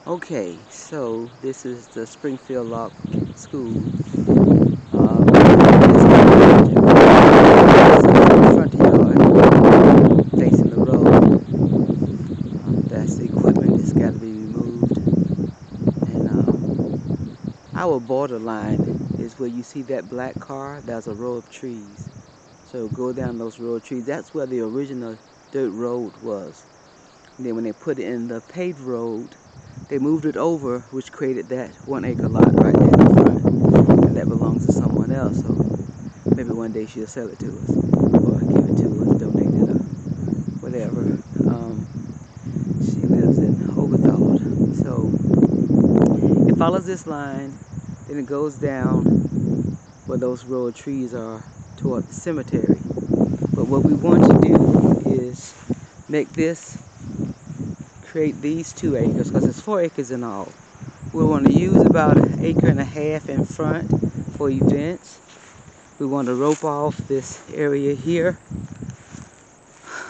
Okay, so this is the Springfield Lock School. Front yard facing the road. That's the equipment that's got to be removed. And our borderline is where you see that black car. There's a row of trees. So go down those row of trees. That's where the original dirt road was. And then when they put it in the paved road, they moved it over, which created that 1 acre lot right there in the front. And that belongs to someone else. So maybe one day she'll sell it to us, or give it to us, donate it, or whatever. She lives in Oglethorpe. So it follows this line, then it goes down where those row of trees are toward the cemetery. But what we want to do is make this, create these 2 acres, because it's 4 acres in all. We want to use about 1.5 acres in front for events. We want to rope off this area here,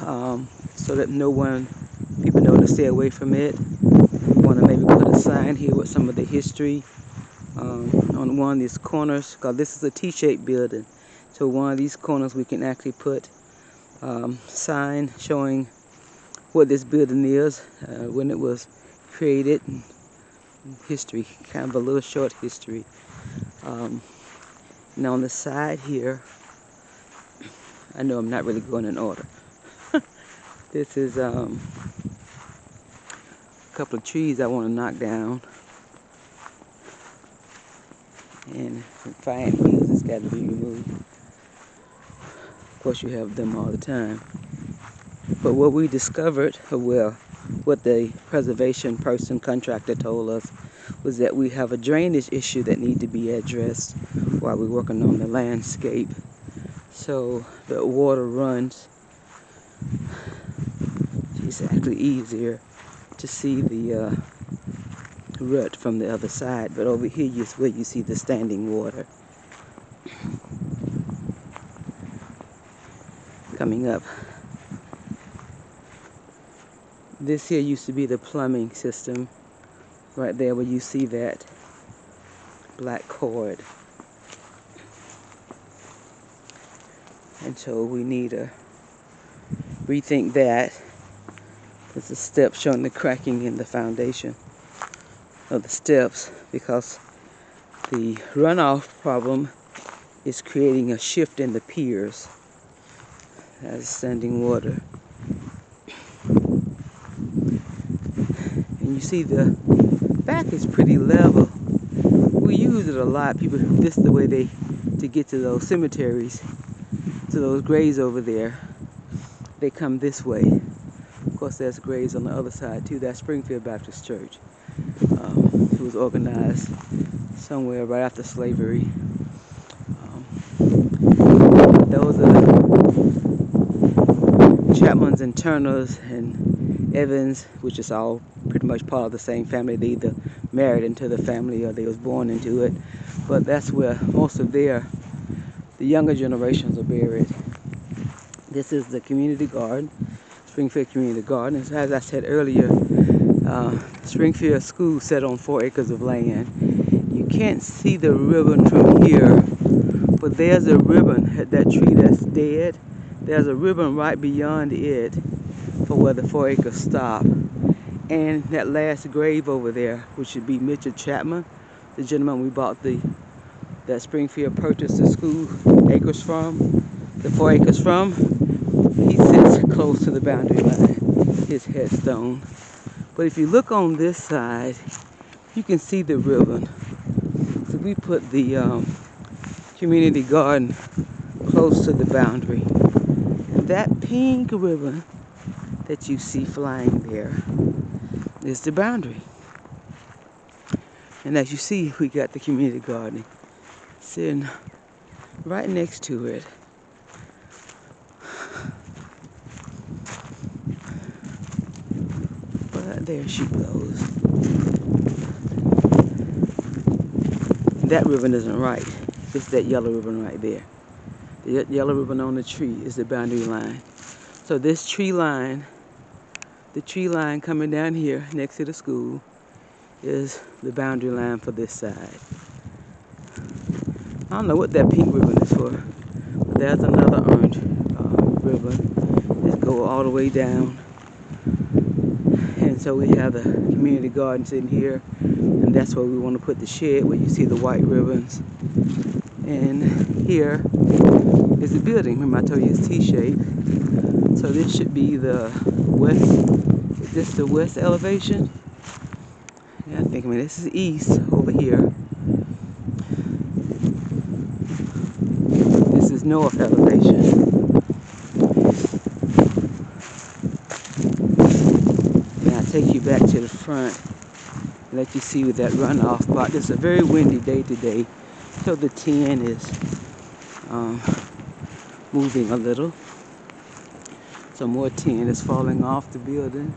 so that people know to stay away from it. We want to maybe put a sign here with some of the history on one of these corners, because this is a T-shaped building. So one of these corners we can actually put sign showing what this building is, when it was created, history, kind of a little short history. And on the side here, I know I'm not really going in order. This is a couple of trees I want to knock down, and some fine needles that's got to be removed. Of course, you have them all the time. But what we discovered, well, what the preservation person contractor told us, was that we have a drainage issue that needs to be addressed while we're working on the landscape. So the water runs. It's actually easier to see the rut from the other side, but over here is where you see the standing water coming up. This here used to be the plumbing system, right there where you see that black cord. And so we need to rethink that. There's a step showing the cracking in the foundation of the steps, because the runoff problem is creating a shift in the piers as standing water. And you see the back is pretty level. We use it a lot. People, this is the way to get to those cemeteries, to those graves over there. They come this way. Of course, there's graves on the other side too. That's Springfield Baptist Church. It was organized somewhere right after slavery. Those are Chapmans and Turners and Evans, which is all pretty much part of the same family. They either married into the family or they was born into it. But that's where most of the younger generations are buried. This is the community garden, Springfield Community Garden. As I said earlier, Springfield School sat on 4 acres of land. You can't see the ribbon from here, but there's a ribbon at that tree that's dead. There's a ribbon right beyond it for where the 4 acres stop. And that last grave over there, which should be Mitchell Chapman, the gentleman we bought that Springfield purchased the school acres from, the 4 acres from, he sits close to the boundary line, his headstone. But if you look on this side, you can see the ribbon. So we put the community garden close to the boundary. And that pink ribbon that you see flying there is the boundary. And as you see, we got the community garden sitting right next to it. But there she goes. That ribbon isn't right. It's that yellow ribbon right there. The yellow ribbon on the tree is the boundary line. So this tree line, the tree line coming down here next to the school, is the boundary line for this side. I don't know what that pink ribbon is for, but there's another orange ribbon. Let's go all the way down. And so we have the community garden sitting here, and that's where we want to put the shed where you see the white ribbons. And here is the building. Remember I told you it's T-shaped. So this should be the west. Is this the west elevation? Yeah, I think, this is east over here. This is north elevation. And I'll take you back to the front and let you see with that runoff spot. It's a very windy day today, so the tin is moving a little. Some more tin is falling off the building.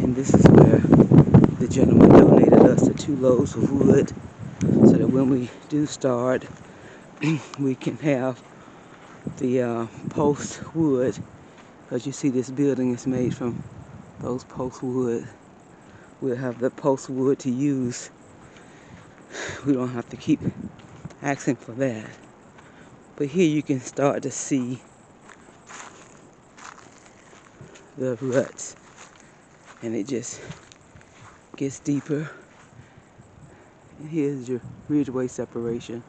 And this is where the gentleman donated us the 2 loads of wood, so that when we do start, we can have the post wood, because you see this building is made from those post wood. We'll have the post wood to use. We don't have to keep asking for that. But here you can start to see the ruts, and it just gets deeper. And here's your ridgeway separation.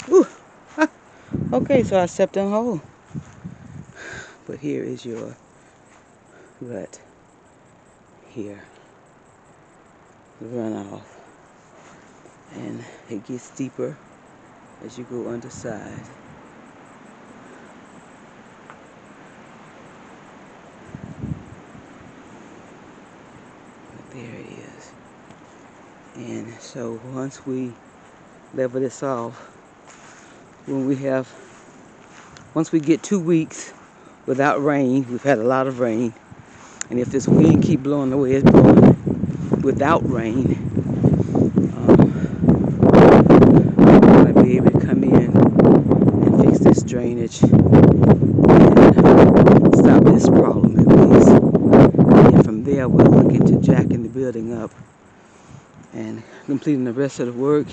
Ooh. Ah. Okay, so I stepped in a hole. But here is your rut. Here. The runoff. And it gets deeper as you go underside. But there it is. And so once we level this off, once we get 2 weeks without rain, we've had a lot of rain, and if this wind keep blowing the way it's blowing without rain, we're going to be able to come in and fix this drainage and stop this problem at least. And from there, we'll look into jacking the building up and completing the rest of the work.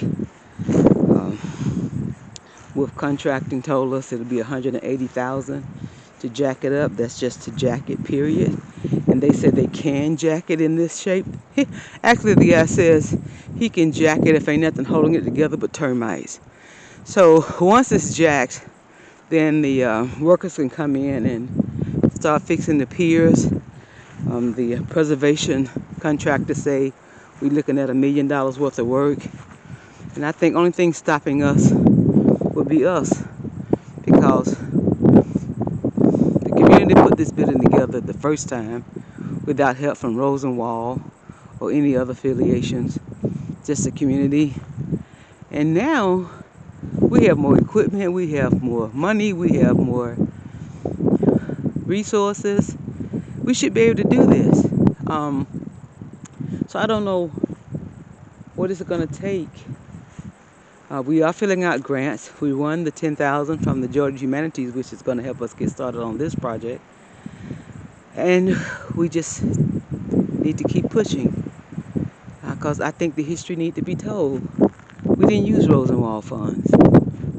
With contracting told us it'll be $180,000 to jack it up. That's just to jack it, period. And they said they can jack it in this shape. Actually, the guy says he can jack it if ain't nothing holding it together but termites. So once it's jacked, then the workers can come in and start fixing the piers. The preservation contractor say we're looking at $1 million worth of work. And I think only thing stopping us would be us, because the community put this building together the first time without help from Rosenwald or any other affiliations, just the community. And now we have more equipment, we have more money, we have more resources. We should be able to do this. So I don't know what is it going to take. We are filling out grants. We won the $10,000 from the Georgia Humanities, which is going to help us get started on this project. And we just need to keep pushing, because I think the history needs to be told. We didn't use Rosenwald funds.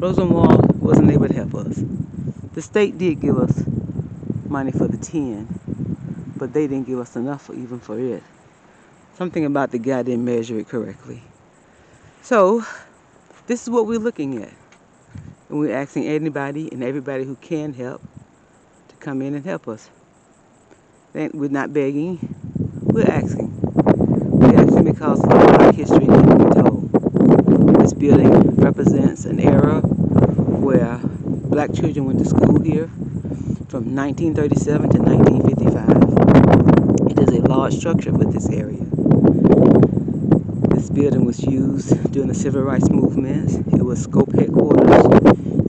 Rosenwald wasn't able to help us. The state did give us money for the 10, but they didn't give us enough even for it. Something about the guy didn't measure it correctly. So this is what we're looking at. And we're asking anybody and everybody who can help to come in and help us. We're not begging, we're asking. We're asking because our history needs to be told. This building represents an era where black children went to school here from 1937 to 1955. It is a large structure for this area. This building was used during the civil rights movement. It was scope headquarters,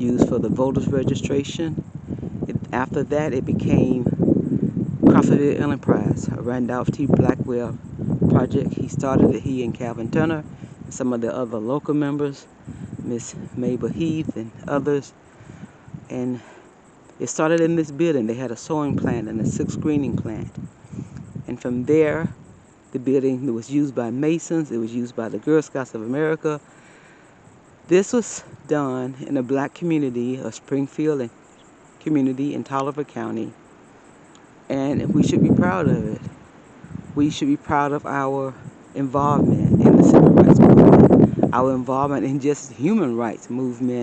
used for the voters registration. After that, it became Crawfordville Enterprise, a Randolph T. Blackwell project. He started it, he and Calvin Turner, and some of the other local members, Miss Mabel Heath and others. And it started in this building. They had a sewing plant and a silk screening plant. And from there, the building was used by Masons. It was used by the Girl Scouts of America. This was done in a black community, a Springfield community in Taliaferro County. And we should be proud of it. We should be proud of our involvement in the civil rights movement, our involvement in just human rights movement.